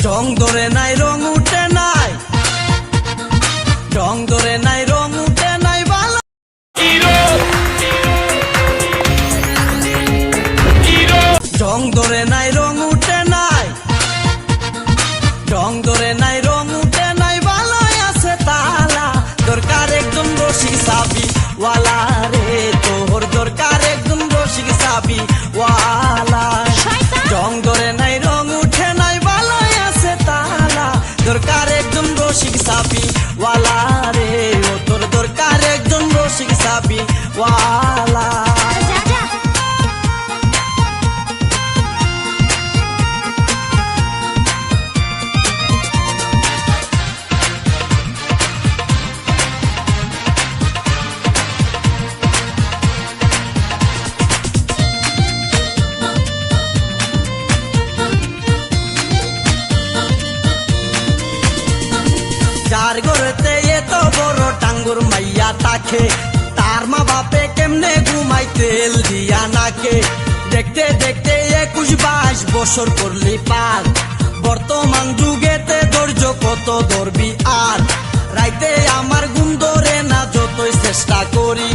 রং ধরে নাই রং উঠে নাই, রং ধরে নাই রং উঠে নাই ভালো রং ধরে নাই রং উঠে নাই, রং ধরে নাই রং উঠে নাই ভালো আছে তালা। দরকার একজন রসিক সাবি ওয়ালা রে, তোর দরকার একজন রসিক সাবি ওয়ালা। রং ধরে নাই রং উঠে নাই ভালো আছে তালা। দরকার একজন রসিক সাবি ওয়ালা রে, ও তোর দরকার একজন রসিক সাবি ওয়ালা। যার ঘরেতে এত বড় টাঙ্গুর মাইয়া তাকে, তার মা বাপে কেমনে ঘুমাই তেল দিয়া নাকে। দেখতে দেখতে 21-22 বছর করলি পার, বর্তমান যুগেতে ধৈর্য কত ধরবি আর। রাইতে আমার ঘুম ধরে না যতই চেষ্টা করি,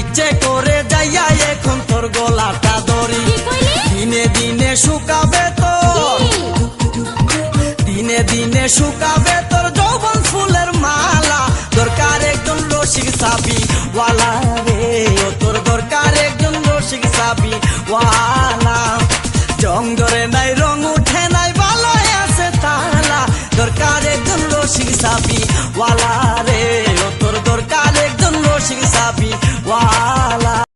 ইচ্ছে করে যাইয়া এখন তোর গলাটা ধরি। দিনে দিনে শুকাবে তোর, দিনে দিনে শুকাবে তোর যৌবন ফুলের মালা। দরকার একজন রসিক সাবি ওয়ালা রে, ও তোর দরকার একজন রসিক সাবি ওয়ালা। রং ধরে নাই রং উঠে নাই ভালো আছে তালা। দরকার একজন রসিক সাবি ওয়ালা রে।